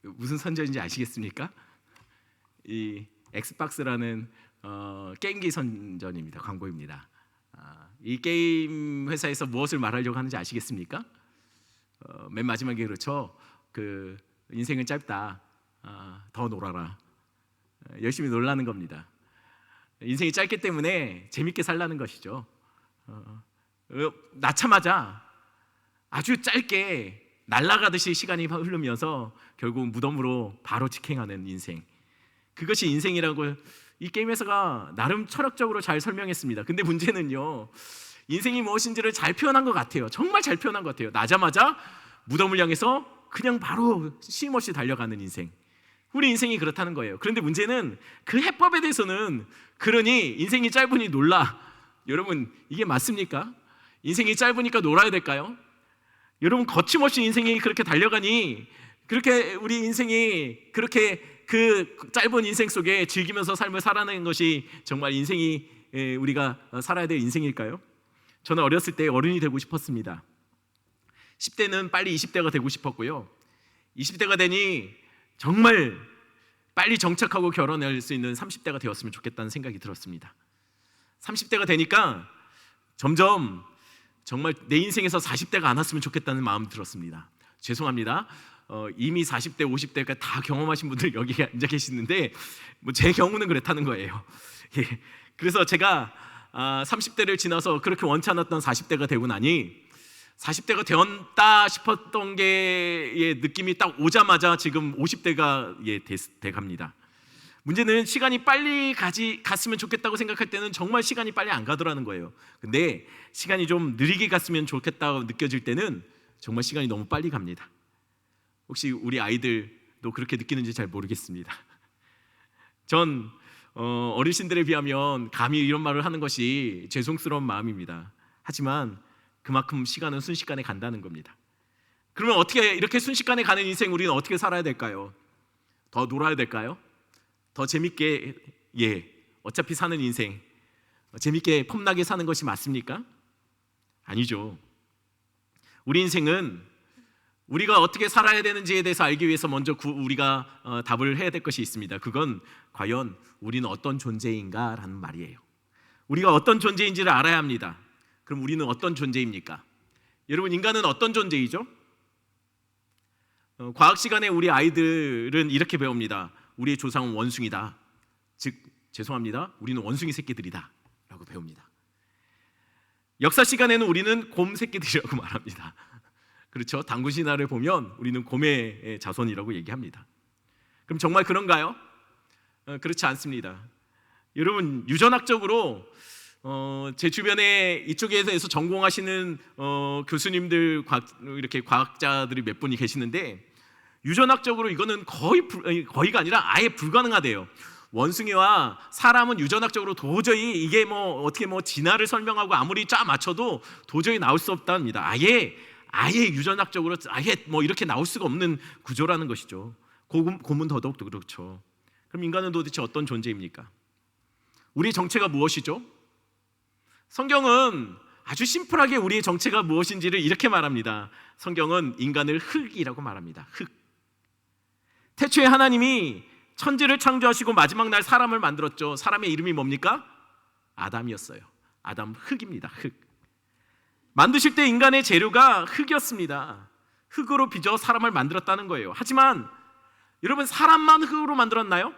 무슨 선전인지 아시겠습니까? 이 엑스박스라는 게임기 선전입니다. 광고입니다. 이 게임 회사에서 무엇을 말하려고 하는지 아시겠습니까? 맨 마지막에 그렇죠. 그 인생은 짧다. 더 놀아라. 열심히 놀라는 겁니다. 인생이 짧기 때문에 재밌게 살라는 것이죠. 낳자마자 아주 짧게 날아가듯이 시간이 흐르면서 결국 무덤으로 바로 직행하는 인생, 그것이 인생이라고 이 게임 회사가 나름 철학적으로 잘 설명했습니다. 근데 문제는요, 인생이 무엇인지를 잘 표현한 것 같아요. 정말 잘 표현한 것 같아요. 나자마자 무덤을 향해서 그냥 바로 쉼없이 달려가는 인생, 우리 인생이 그렇다는 거예요. 그런데 문제는 그 해법에 대해서는, 그러니 인생이 짧으니 놀라, 여러분 이게 맞습니까? 인생이 짧으니까 놀아야 될까요? 여러분 거침없이 인생이 그렇게 달려가니, 그렇게 우리 인생이 그렇게 그 짧은 인생 속에 즐기면서 삶을 살아내는 것이 정말 인생이 우리가 살아야 될 인생일까요? 저는 어렸을 때 어른이 되고 싶었습니다. 10대는 빨리 20대가 되고 싶었고요, 20대가 되니 정말 빨리 정착하고 결혼할 수 있는 30대가 되었으면 좋겠다는 생각이 들었습니다. 30대가 되니까 점점 정말 내 인생에서 40대가 안 왔으면 좋겠다는 마음이 들었습니다. 죄송합니다. 이미 40대, 50대가 다 경험하신 분들 여기 앉아 계시는데 제 경우는 그렇다는 거예요. 그래서 제가 30대를 지나서 그렇게 원치 않았던 40대가 되고 나니 40대가 되었다 싶었던 게 느낌이 딱 오자마자 지금 50대가 돼갑니다. 문제는 시간이 빨리 갔으면 좋겠다고 생각할 때는 정말 시간이 빨리 안 가더라는 거예요. 근데 시간이 좀 느리게 갔으면 좋겠다고 느껴질 때는 정말 시간이 너무 빨리 갑니다. 혹시 우리 아이들도 그렇게 느끼는지 잘 모르겠습니다. 전 어르신들에 비하면 감히 이런 말을 하는 것이 죄송스러운 마음입니다. 하지만 그만큼 시간은 순식간에 간다는 겁니다. 그러면 어떻게 이렇게 순식간에 가는 인생 우리는 어떻게 살아야 될까요? 더 놀아야 될까요? 더 재밌게, 어차피 사는 인생 재밌게 폼나게 사는 것이 맞습니까? 아니죠. 우리 인생은 우리가 어떻게 살아야 되는지에 대해서 알기 위해서 먼저 우리가 답을 해야 될 것이 있습니다. 그건 과연 우리는 어떤 존재인가 라는 말이에요. 우리가 어떤 존재인지를 알아야 합니다. 그럼 우리는 어떤 존재입니까? 여러분, 인간은 어떤 존재이죠? 과학 시간에 우리 아이들은 이렇게 배웁니다. 우리의 조상은 원숭이다. 즉, 죄송합니다, 우리는 원숭이 새끼들이다 라고 배웁니다. 역사 시간에는 우리는 곰 새끼들이라고 말합니다. 그렇죠? 당군 신화를 보면 우리는 곰의 자손이라고 얘기합니다. 그럼 정말 그런가요? 그렇지 않습니다. 여러분, 유전학적으로 제 주변에 이쪽에서 전공하시는 교수님들, 이렇게 과학자들이 몇 분이 계시는데, 유전학적으로 이거는 거의가 아니라 아예 불가능하대요. 원숭이와 사람은 유전학적으로 도저히 이게 어떻게 진화를 설명하고 아무리 쫙 맞춰도 도저히 나올 수 없답니다. 아예 유전학적으로 아예 이렇게 나올 수가 없는 구조라는 것이죠. 곰은 더더욱 그렇죠. 그럼 인간은 도대체 어떤 존재입니까? 우리의 정체가 무엇이죠? 성경은 아주 심플하게 우리의 정체가 무엇인지를 이렇게 말합니다. 성경은 인간을 흙이라고 말합니다. 흙. 태초에 하나님이 천지를 창조하시고 마지막 날 사람을 만들었죠. 사람의 이름이 뭡니까? 아담이었어요. 아담, 흙입니다. 흙. 만드실 때 인간의 재료가 흙이었습니다. 흙으로 빚어 사람을 만들었다는 거예요. 하지만 여러분, 사람만 흙으로 만들었나요?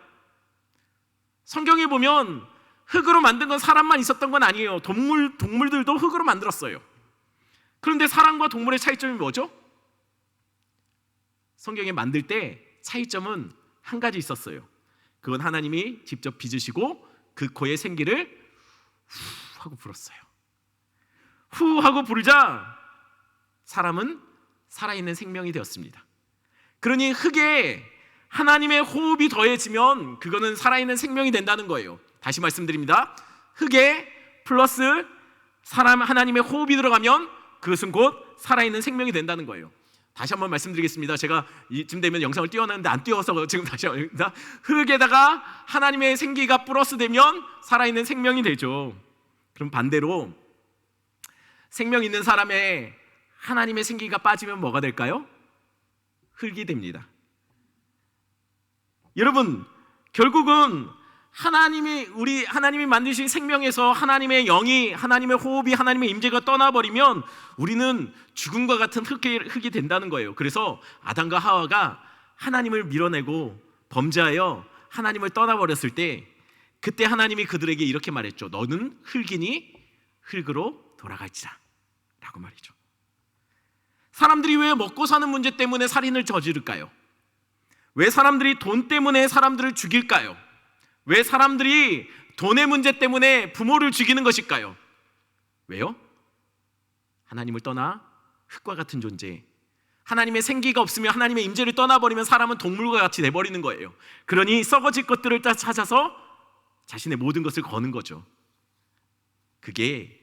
성경에 보면 흙으로 만든 건 사람만 있었던 건 아니에요. 동물들도 흙으로 만들었어요. 그런데 사람과 동물의 차이점이 뭐죠? 성경에 만들 때 차이점은 한 가지 있었어요. 그건 하나님이 직접 빚으시고 그 코에 생기를 후 하고 불었어요. 후 하고 부르자 사람은 살아있는 생명이 되었습니다. 그러니 흙에 하나님의 호흡이 더해지면 그거는 살아있는 생명이 된다는 거예요. 다시 말씀드립니다. 흙에 플러스 하나님의 호흡이 들어가면 그것은 곧 살아있는 생명이 된다는 거예요. 다시 한번 말씀드리겠습니다. 제가 이쯤 되면 영상을 띄워놨는데 안 띄워서 지금 다시 합니다. 흙에다가 하나님의 생기가 플러스 되면 살아있는 생명이 되죠. 그럼 반대로 생명 있는 사람의 하나님의 생기가 빠지면 뭐가 될까요? 흙이 됩니다. 여러분, 결국은 하나님이 만드신 생명에서 하나님의 영이, 하나님의 호흡이, 하나님의 임재가 떠나버리면 우리는 죽음과 같은 흙이 된다는 거예요. 그래서 아담과 하와가 하나님을 밀어내고 범죄하여 하나님을 떠나버렸을 때, 그때 하나님이 그들에게 이렇게 말했죠. 너는 흙이니 흙으로 돌아갈지라 라고 말이죠. 사람들이 왜 먹고 사는 문제 때문에 살인을 저지를까요? 왜 사람들이 돈 때문에 사람들을 죽일까요? 왜 사람들이 돈의 문제 때문에 부모를 죽이는 것일까요? 왜요? 하나님을 떠나 흙과 같은 존재, 하나님의 생기가 없으면, 하나님의 임재를 떠나버리면 사람은 동물과 같이 돼버리는 거예요. 그러니 썩어질 것들을 다 찾아서 자신의 모든 것을 거는 거죠. 그게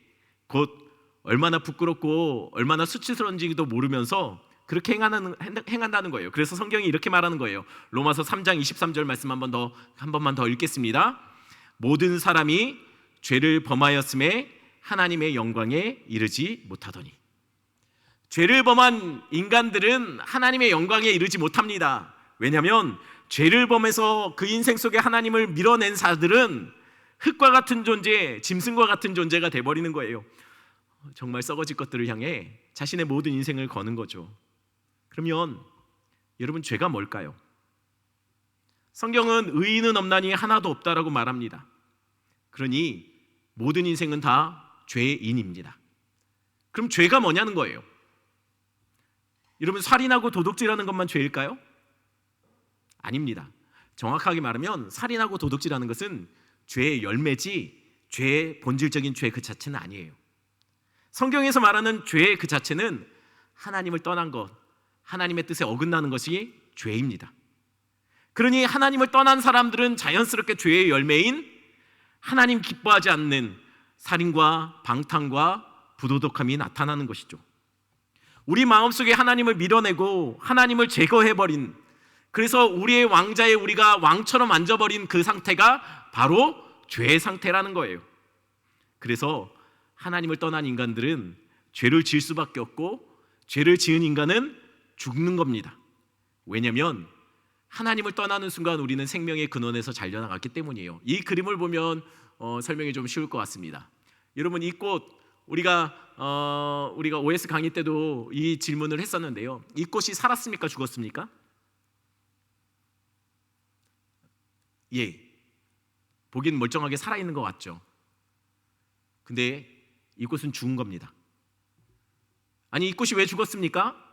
곧 얼마나 부끄럽고 얼마나 수치스러운지도 모르면서 그렇게 행한다는 거예요. 그래서 성경이 이렇게 말하는 거예요. 로마서 3장 23절 말씀 한 번만 더 읽겠습니다. 모든 사람이 죄를 범하였음에 하나님의 영광에 이르지 못하더니. 죄를 범한 인간들은 하나님의 영광에 이르지 못합니다. 왜냐하면 죄를 범해서 그 인생 속에 하나님을 밀어낸 자들은 흙과 같은 존재, 짐승과 같은 존재가 돼버리는 거예요. 정말 썩어질 것들을 향해 자신의 모든 인생을 거는 거죠. 그러면 여러분, 죄가 뭘까요? 성경은 의인은 없나니 하나도 없다라고 말합니다. 그러니 모든 인생은 다 죄인입니다. 그럼 죄가 뭐냐는 거예요. 여러분, 살인하고 도둑질하는 것만 죄일까요? 아닙니다. 정확하게 말하면 살인하고 도둑질하는 것은 죄의 열매지 죄의 본질적인 죄 그 자체는 아니에요. 성경에서 말하는 죄의 그 자체는 하나님을 떠난 것, 하나님의 뜻에 어긋나는 것이 죄입니다. 그러니 하나님을 떠난 사람들은 자연스럽게 죄의 열매인 하나님 기뻐하지 않는 살인과 방탕과 부도덕함이 나타나는 것이죠. 우리 마음속에 하나님을 밀어내고 하나님을 제거해버린, 그래서 우리의 왕자에 우리가 왕처럼 앉아버린 그 상태가 바로 죄의 상태라는 거예요. 그래서 하나님을 떠난 인간들은 죄를 지을 수밖에 없고, 죄를 지은 인간은 죽는 겁니다. 왜냐하면 하나님을 떠나는 순간 우리는 생명의 근원에서 잘려나갔기 때문이에요. 이 그림을 보면 설명이 좀 쉬울 것 같습니다. 여러분, 이 꽃, 우리가 OS 강의 때도 이 질문을 했었는데요. 이 꽃이 살았습니까? 죽었습니까? 예, 보기엔 멀쩡하게 살아있는 것 같죠. 근데 이 꽃은 죽은 겁니다. 아니, 이 꽃이 왜 죽었습니까?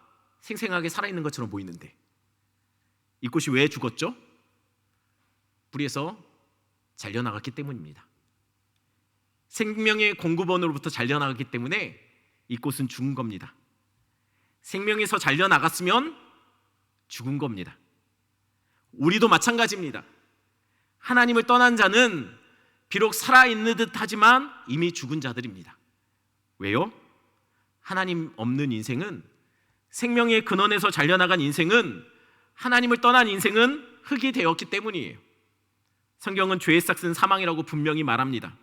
생생하게 살아있는 것처럼 보이는데. 이 꽃이 왜 죽었죠? 뿌리에서 잘려나갔기 때문입니다. 생명의 공급원으로부터 잘려나갔기 때문에 이 꽃은 죽은 겁니다. 생명에서 잘려나갔으면 죽은 겁니다. 우리도 마찬가지입니다. 하나님을 떠난 자는 비록 살아있는 듯 하지만 이미 죽은 자들입니다. 왜요? 하나님 없는 인생은, 생명의 근원에서 잘려나간 인생은, 하나님을 떠난 인생은 흙이 되었기 때문이에요. 성경은 죄의 싹은 사망이라고 분명히 말합니다.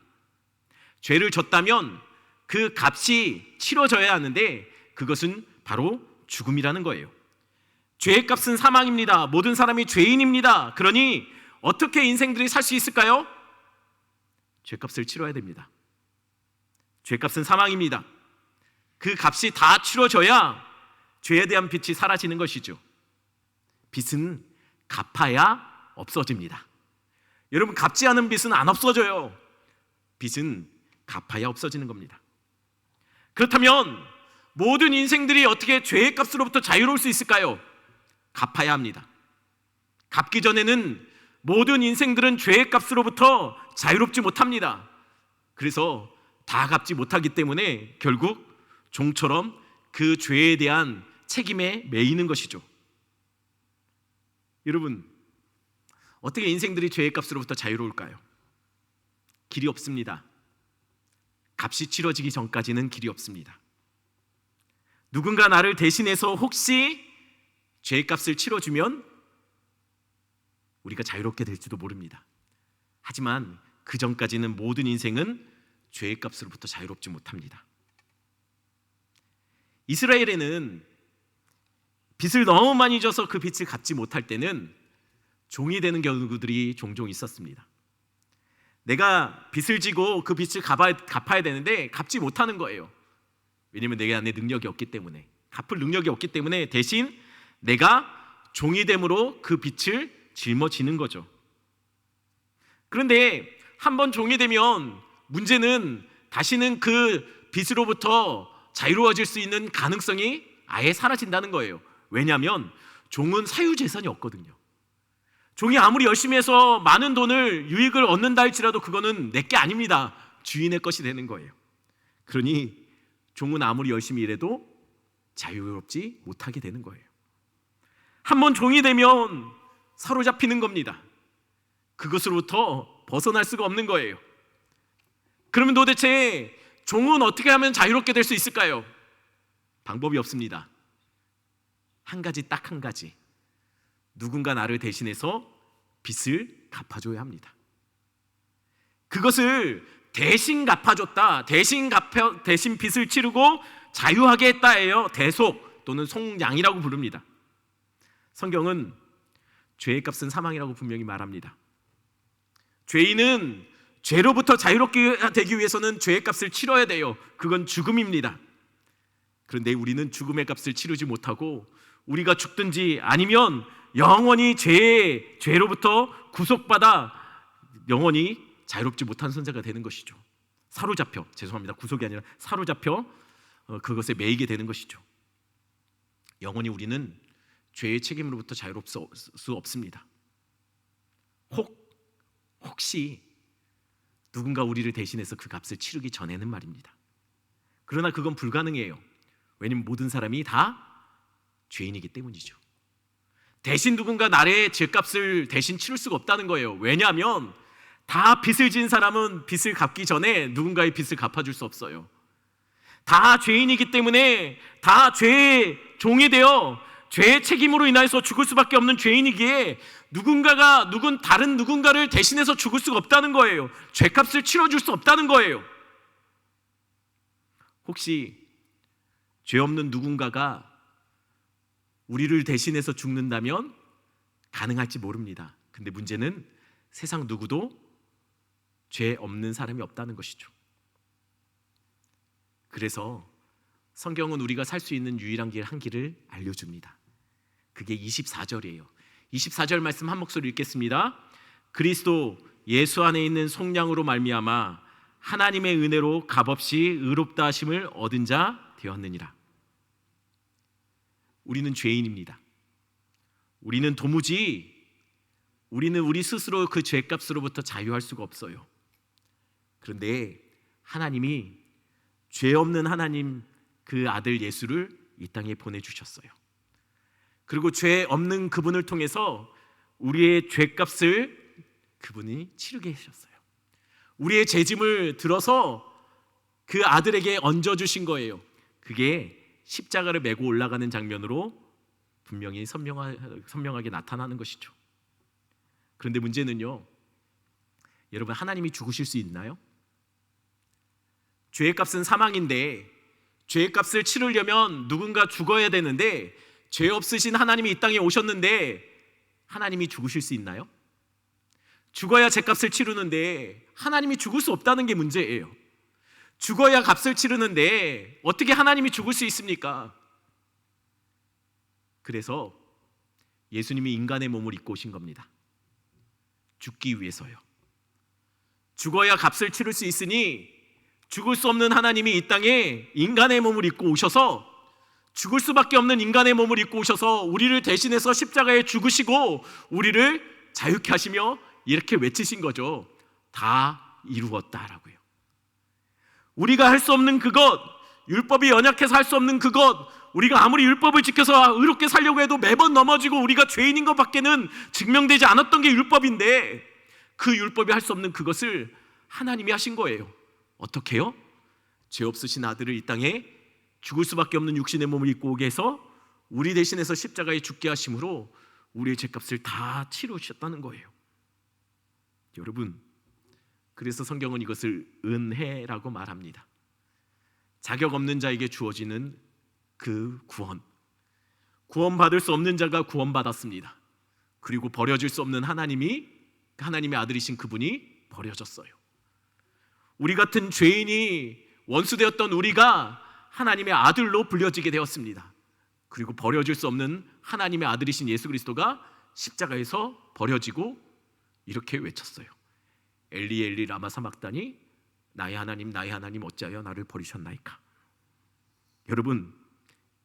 죄를 졌다면 그 값이 치러져야 하는데 그것은 바로 죽음이라는 거예요. 죄의 값은 사망입니다. 모든 사람이 죄인입니다. 그러니 어떻게 인생들이 살 수 있을까요? 죄값을 치러야 됩니다. 죄값은 사망입니다. 그 값이 다 치러져야 죄에 대한 빛이 사라지는 것이죠. 빚은 갚아야 없어집니다. 여러분, 갚지 않은 빚은 안 없어져요. 빚은 갚아야 없어지는 겁니다. 그렇다면 모든 인생들이 어떻게 죄의 값으로부터 자유로울 수 있을까요? 갚아야 합니다. 갚기 전에는 모든 인생들은 죄의 값으로부터 자유롭지 못합니다. 그래서 다 갚지 못하기 때문에 결국 종처럼 그 죄에 대한 책임에 매이는 것이죠. 여러분, 어떻게 인생들이 죄의 값으로부터 자유로울까요? 길이 없습니다. 값이 치러지기 전까지는 길이 없습니다. 누군가 나를 대신해서 혹시 죄의 값을 치러주면 우리가 자유롭게 될지도 모릅니다. 하지만 그 전까지는 모든 인생은 죄의 값으로부터 자유롭지 못합니다. 이스라엘에는 빚을 너무 많이 져서 그 빚을 갚지 못할 때는 종이 되는 경우들이 종종 있었습니다. 내가 빚을 지고 그 빚을 갚아야 되는데 갚지 못하는 거예요. 왜냐하면 내 안에 능력이 없기 때문에, 갚을 능력이 없기 때문에 대신 내가 종이 됨으로 그 빚을 짊어지는 거죠. 그런데 한번 종이 되면 문제는 다시는 그 빚으로부터 자유로워질 수 있는 가능성이 아예 사라진다는 거예요. 왜냐하면 종은 사유재산이 없거든요. 종이 아무리 열심히 해서 많은 돈을 유익을 얻는다 할지라도 그거는 내게 아닙니다. 주인의 것이 되는 거예요. 그러니 종은 아무리 열심히 일해도 자유롭지 못하게 되는 거예요. 한번 종이 되면 사로잡히는 겁니다. 그것으로부터 벗어날 수가 없는 거예요. 그러면 도대체 종은 어떻게 하면 자유롭게 될 수 있을까요? 방법이 없습니다. 딱 한 가지. 누군가 나를 대신해서 빚을 갚아줘야 합니다. 그것을 대신 갚아줬다, 대신 빚을 치르고 자유하게 했다예요. 대속 또는 속량이라고 부릅니다. 성경은 죄의 값은 사망이라고 분명히 말합니다. 죄인은 죄로부터 자유롭게 되기 위해서는 죄의 값을 치러야 돼요. 그건 죽음입니다. 그런데 우리는 죽음의 값을 치르지 못하고 우리가 죽든지 아니면 영원히 죄로부터 구속받아 영원히 자유롭지 못한 존재가 되는 것이죠. 구속이 아니라 사로잡혀 그것에 매이게 되는 것이죠. 영원히 우리는 죄의 책임으로부터 자유롭 수 없습니다. 혹시 누군가 우리를 대신해서 그 값을 치르기 전에는 말입니다. 그러나 그건 불가능해요. 왜냐하면 모든 사람이 다 죄인이기 때문이죠. 대신 누군가 나의 죄값을 대신 치를 수가 없다는 거예요. 왜냐하면 다 빚을 진 사람은 빚을 갚기 전에 누군가의 빚을 갚아줄 수 없어요. 다 죄인이기 때문에 다 죄의 종이 되어 죄의 책임으로 인해서 죽을 수밖에 없는 죄인이기에 다른 누군가를 대신해서 죽을 수가 없다는 거예요. 죄값을 치러줄 수 없다는 거예요. 혹시 죄 없는 누군가가 우리를 대신해서 죽는다면 가능할지 모릅니다. 근데 문제는 세상 누구도 죄 없는 사람이 없다는 것이죠. 그래서 성경은 우리가 살 수 있는 유일한 길 한 길을 알려줍니다. 그게 24절이에요. 24절 말씀 한 목소리 읽겠습니다. 그리스도 예수 안에 있는 속량으로 말미암아 하나님의 은혜로 값없이 의롭다 하심을 얻은 자 되었느니라. 우리는 죄인입니다. 우리는 우리 스스로 그 죄값으로부터 자유할 수가 없어요. 그런데 하나님이 죄 없는 하나님 그 아들 예수를 이 땅에 보내주셨어요. 그리고 죄 없는 그분을 통해서 우리의 죄값을 그분이 치르게 하셨어요. 우리의 죄짐을 들어서 그 아들에게 얹어주신 거예요. 그게 십자가를 메고 올라가는 장면으로 분명히 선명하게 나타나는 것이죠. 그런데 문제는요, 여러분, 하나님이 죽으실 수 있나요? 죄의 값은 사망인데 죄의 값을 치르려면 누군가 죽어야 되는데 죄 없으신 하나님이 이 땅에 오셨는데 하나님이 죽으실 수 있나요? 죽어야 죄값을 치르는데 하나님이 죽을 수 없다는 게 문제예요. 죽어야 값을 치르는데 어떻게 하나님이 죽을 수 있습니까? 그래서 예수님이 인간의 몸을 입고 오신 겁니다. 죽기 위해서요. 죽어야 값을 치를 수 있으니 죽을 수 없는 하나님이 이 땅에 인간의 몸을 입고 오셔서 죽을 수밖에 없는 인간의 몸을 입고 오셔서 우리를 대신해서 십자가에 죽으시고 우리를 자유케 하시며 이렇게 외치신 거죠. 다 이루었다라고요. 우리가 할 수 없는 그것, 율법이 연약해서 할 수 없는 그것, 우리가 아무리 율법을 지켜서 의롭게 살려고 해도 매번 넘어지고 우리가 죄인인 것밖에는 증명되지 않았던 게 율법인데 그 율법이 할 수 없는 그것을 하나님이 하신 거예요. 어떻게요? 죄 없으신 아들을 이 땅에 죽을 수밖에 없는 육신의 몸을 입고 오게 해서 우리 대신해서 십자가에 죽게 하심으로 우리의 죄값을 다 치르셨다는 거예요. 여러분, 그래서 성경은 이것을 은혜라고 말합니다. 자격 없는 자에게 주어지는 그 구원받을 수 없는 자가 구원받았습니다. 그리고 버려질 수 없는 하나님의 아들이신 그분이 버려졌어요. 우리 같은 죄인이 원수되었던 우리가 하나님의 아들로 불려지게 되었습니다. 그리고 버려질 수 없는 하나님의 아들이신 예수 그리스도가 십자가에서 버려지고 이렇게 외쳤어요. 엘리 엘리 라마 사막다니, 나의 하나님 어찌하여 나를 버리셨나이까. 여러분,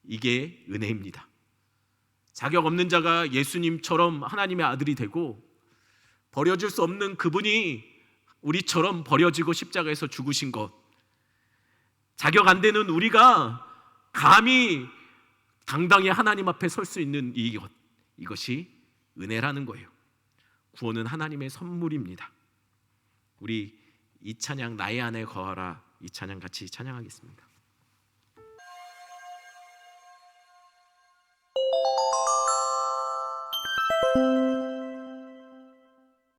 이게 은혜입니다. 자격 없는 자가 예수님처럼 하나님의 아들이 되고 버려질 수 없는 그분이 우리처럼 버려지고 십자가에서 죽으신 것, 자격 안 되는 우리가 감히 당당히 하나님 앞에 설 수 있는 이것이 은혜라는 거예요. 구원은 하나님의 선물입니다. 우리 이 찬양 나의 안에 거하라, 이 찬양 같이 찬양하겠습니다.